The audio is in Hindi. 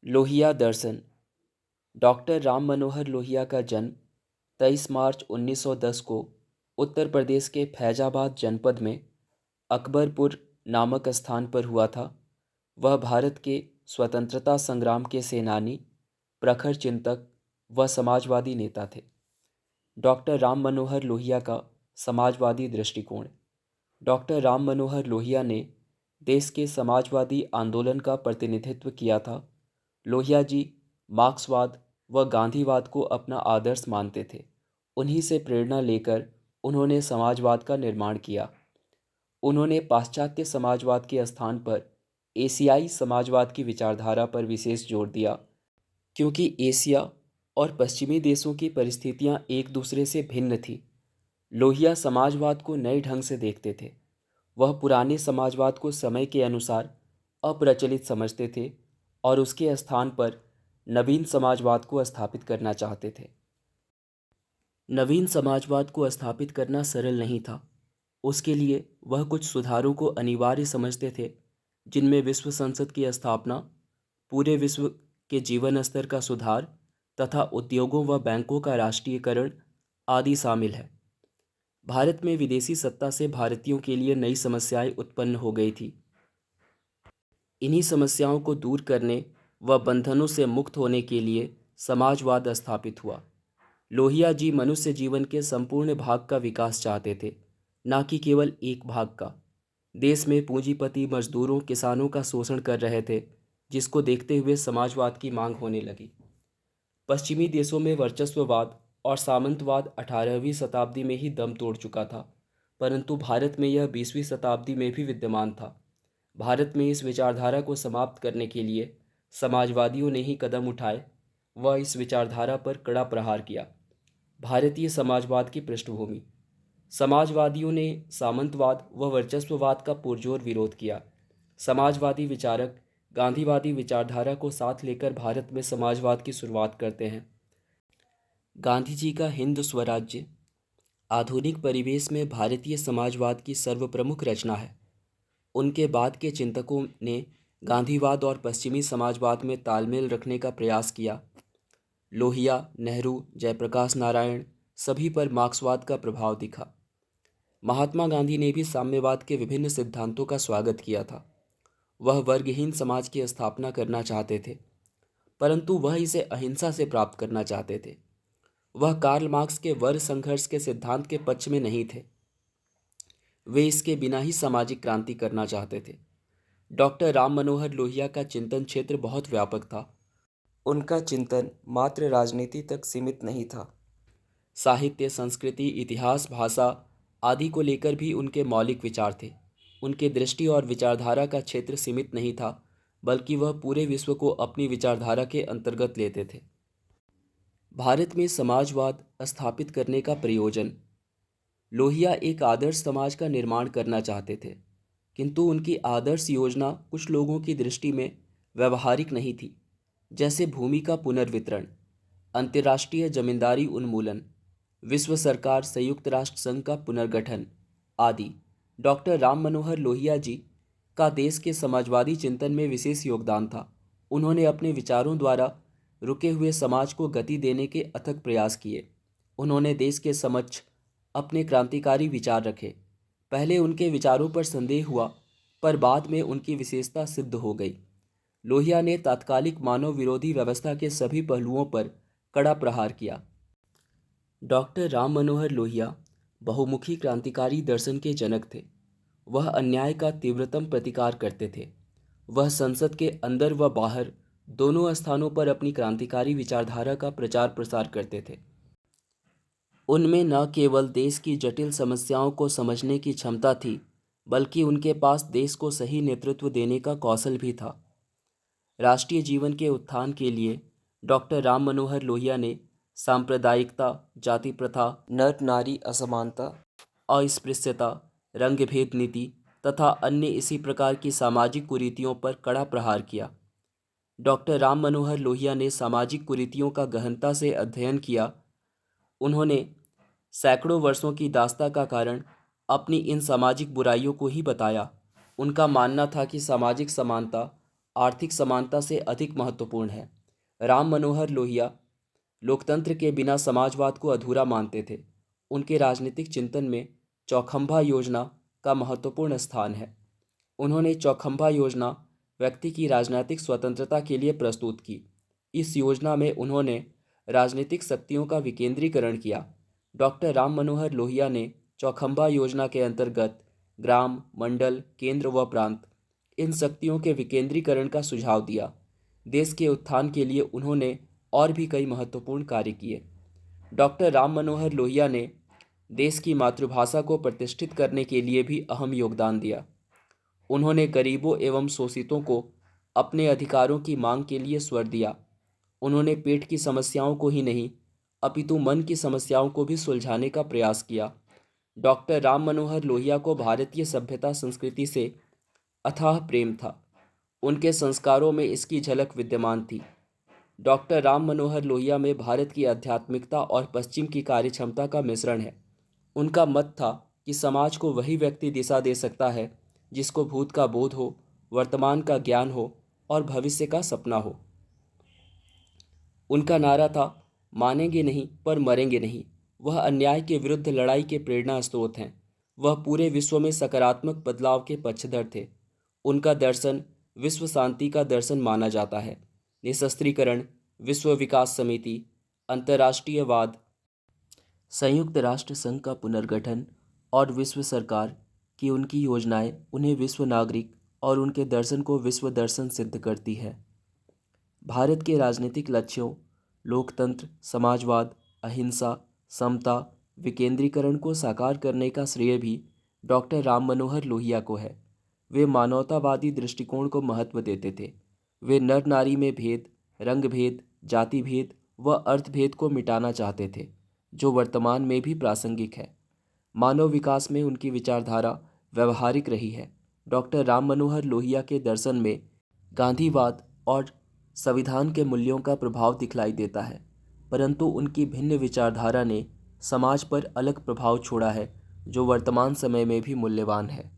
लोहिया दर्शन। डॉक्टर राम मनोहर लोहिया का जन्म 23 मार्च 1910 को उत्तर प्रदेश के फैजाबाद जनपद में अकबरपुर नामक स्थान पर हुआ था। वह भारत के स्वतंत्रता संग्राम के सेनानी, प्रखर चिंतक व समाजवादी नेता थे। डॉक्टर राम मनोहर लोहिया का समाजवादी दृष्टिकोण। डॉक्टर राम मनोहर लोहिया ने देश के समाजवादी आंदोलन का प्रतिनिधित्व किया था। लोहिया जी मार्क्सवाद व गांधीवाद को अपना आदर्श मानते थे। उन्हीं से प्रेरणा लेकर उन्होंने समाजवाद का निर्माण किया। उन्होंने पाश्चात्य समाजवाद के स्थान पर एशियाई समाजवाद की विचारधारा पर विशेष जोर दिया, क्योंकि एशिया और पश्चिमी देशों की परिस्थितियां एक दूसरे से भिन्न थीं। लोहिया समाजवाद को नए ढंग से देखते थे। वह पुराने समाजवाद को समय के अनुसार अप्रचलित समझते थे और उसके स्थान पर नवीन समाजवाद को स्थापित करना चाहते थे। नवीन समाजवाद को स्थापित करना सरल नहीं था। उसके लिए वह कुछ सुधारों को अनिवार्य समझते थे, जिनमें विश्व संसद की स्थापना, पूरे विश्व के जीवन स्तर का सुधार तथा उद्योगों व बैंकों का राष्ट्रीयकरण आदि शामिल है। भारत में विदेशी सत्ता से भारतीयों के लिए नई समस्याएं उत्पन्न हो गई थी। इन्हीं समस्याओं को दूर करने व बंधनों से मुक्त होने के लिए समाजवाद स्थापित हुआ। लोहिया जी मनुष्य जीवन के संपूर्ण भाग का विकास चाहते थे, न कि केवल एक भाग का। देश में पूंजीपति मजदूरों, किसानों का शोषण कर रहे थे, जिसको देखते हुए समाजवाद की मांग होने लगी। पश्चिमी देशों में वर्चस्ववाद और सामंतवाद 18वीं शताब्दी में ही दम तोड़ चुका था, परंतु भारत में यह 20वीं शताब्दी में भी विद्यमान था। भारत में इस विचारधारा को समाप्त करने के लिए समाजवादियों ने ही कदम उठाए व इस विचारधारा पर कड़ा प्रहार किया। भारतीय समाजवाद की पृष्ठभूमि। समाजवादियों ने सामंतवाद व वर्चस्ववाद का पुरजोर विरोध किया। समाजवादी विचारक गांधीवादी विचारधारा को साथ लेकर भारत में समाजवाद की शुरुआत करते हैं। गांधी जी का हिंद स्वराज्य आधुनिक परिवेश में भारतीय समाजवाद की सर्वप्रमुख रचना है। उनके बाद के चिंतकों ने गांधीवाद और पश्चिमी समाजवाद में तालमेल रखने का प्रयास किया। लोहिया, नेहरू, जयप्रकाश नारायण सभी पर मार्क्सवाद का प्रभाव दिखा। महात्मा गांधी ने भी साम्यवाद के विभिन्न सिद्धांतों का स्वागत किया था। वह वर्गहीन समाज की स्थापना करना चाहते थे, परंतु वह इसे अहिंसा से प्राप्त करना चाहते थे। वह कार्ल मार्क्स के वर्ग संघर्ष के सिद्धांत के पक्ष में नहीं थे। वे इसके बिना ही सामाजिक क्रांति करना चाहते थे। डॉक्टर राम मनोहर लोहिया का चिंतन क्षेत्र बहुत व्यापक था। उनका चिंतन मात्र राजनीति तक सीमित नहीं था। साहित्य, संस्कृति, इतिहास, भाषा आदि को लेकर भी उनके मौलिक विचार थे। उनके दृष्टि और विचारधारा का क्षेत्र सीमित नहीं था, बल्कि वह पूरे विश्व को अपनी विचारधारा के अंतर्गत लेते थे। भारत में समाजवाद स्थापित करने का प्रयोजन। लोहिया एक आदर्श समाज का निर्माण करना चाहते थे, किंतु उनकी आदर्श योजना कुछ लोगों की दृष्टि में व्यवहारिक नहीं थी, जैसे भूमि का पुनर्वितरण, अंतर्राष्ट्रीय जमींदारी उन्मूलन, विश्व सरकार, संयुक्त राष्ट्र संघ का पुनर्गठन आदि। डॉक्टर राम मनोहर लोहिया जी का देश के समाजवादी चिंतन में विशेष योगदान था। उन्होंने अपने विचारों द्वारा रुके हुए समाज को गति देने के अथक प्रयास किए। उन्होंने देश के समक्ष अपने क्रांतिकारी विचार रखे। पहले उनके विचारों पर संदेह हुआ, पर बाद में उनकी विशेषता सिद्ध हो गई। लोहिया ने तात्कालिक मानव विरोधी व्यवस्था के सभी पहलुओं पर कड़ा प्रहार किया। डॉक्टर राम मनोहर लोहिया बहुमुखी क्रांतिकारी दर्शन के जनक थे। वह अन्याय का तीव्रतम प्रतिकार करते थे। वह संसद के अंदर व बाहर दोनों स्थानों पर अपनी क्रांतिकारी विचारधारा का प्रचार प्रसार करते थे। उनमें न केवल देश की जटिल समस्याओं को समझने की क्षमता थी, बल्कि उनके पास देश को सही नेतृत्व देने का कौशल भी था। राष्ट्रीय जीवन के उत्थान के लिए डॉक्टर राम मनोहर लोहिया ने सांप्रदायिकता, जाति प्रथा, नर नारी असमानता, अस्पृश्यता, रंग भेद नीति तथा अन्य इसी प्रकार की सामाजिक कुरीतियों पर कड़ा प्रहार किया। डॉक्टर राम मनोहर लोहिया ने सामाजिक कुरीतियों का गहनता से अध्ययन किया। उन्होंने सैकड़ों वर्षों की दास्ता का कारण अपनी इन सामाजिक बुराइयों को ही बताया। उनका मानना था कि सामाजिक समानता आर्थिक समानता से अधिक महत्वपूर्ण है। राम मनोहर लोहिया लोकतंत्र के बिना समाजवाद को अधूरा मानते थे। उनके राजनीतिक चिंतन में चौखंबा योजना का महत्वपूर्ण स्थान है। उन्होंने चौखंबा योजना व्यक्ति की राजनीतिक स्वतंत्रता के लिए प्रस्तुत की। इस योजना में उन्होंने राजनीतिक शक्तियों का विकेंद्रीकरण किया। डॉक्टर राम मनोहर लोहिया ने चौखंबा योजना के अंतर्गत ग्राम, मंडल, केंद्र व प्रांत इन शक्तियों के विकेंद्रीकरण का सुझाव दिया। देश के उत्थान के लिए उन्होंने और भी कई महत्वपूर्ण कार्य किए। डॉक्टर राम मनोहर लोहिया ने देश की मातृभाषा को प्रतिष्ठित करने के लिए भी अहम योगदान दिया। उन्होंने गरीबों एवं शोषितों को अपने अधिकारों की मांग के लिए स्वर दिया। उन्होंने पेट की समस्याओं को ही नहीं अपितु मन की समस्याओं को भी सुलझाने का प्रयास किया। डॉक्टर राम मनोहर लोहिया को भारतीय सभ्यता संस्कृति से अथाह प्रेम था। उनके संस्कारों में इसकी झलक विद्यमान थी। डॉक्टर राम मनोहर लोहिया में भारत की आध्यात्मिकता और पश्चिम की कार्यक्षमता का मिश्रण है। उनका मत था कि समाज को वही व्यक्ति दिशा दे सकता है जिसको भूत का बोध हो, वर्तमान का ज्ञान हो और भविष्य का सपना हो। उनका नारा था, मानेंगे नहीं पर मरेंगे नहीं। वह अन्याय के विरुद्ध लड़ाई के प्रेरणा स्रोत हैं। वह पूरे विश्व में सकारात्मक बदलाव के पक्षधर थे। उनका दर्शन विश्व शांति का दर्शन माना जाता है। निशस्त्रीकरण, विश्व विकास समिति, अंतर्राष्ट्रीयवाद, संयुक्त राष्ट्र संघ का पुनर्गठन और विश्व सरकार की उनकी योजनाएं उन्हें विश्व नागरिक और उनके दर्शन को विश्व दर्शन सिद्ध करती है। भारत के राजनीतिक लक्ष्यों लोकतंत्र, समाजवाद, अहिंसा, समता, विकेंद्रीकरण को साकार करने का श्रेय भी डॉक्टर राम मनोहर लोहिया को है। वे मानवतावादी दृष्टिकोण को महत्व देते थे। वे नर नारी में भेद, रंग भेद, जाति भेद व अर्थ भेद को मिटाना चाहते थे, जो वर्तमान में भी प्रासंगिक है। मानव विकास में उनकी विचारधारा व्यवहारिक रही है। डॉक्टर राम मनोहर लोहिया के दर्शन में गांधीवाद और संविधान के मूल्यों का प्रभाव दिखलाई देता है, परंतु उनकी भिन्न विचारधारा ने समाज पर अलग प्रभाव छोड़ा है, जो वर्तमान समय में भी मूल्यवान है।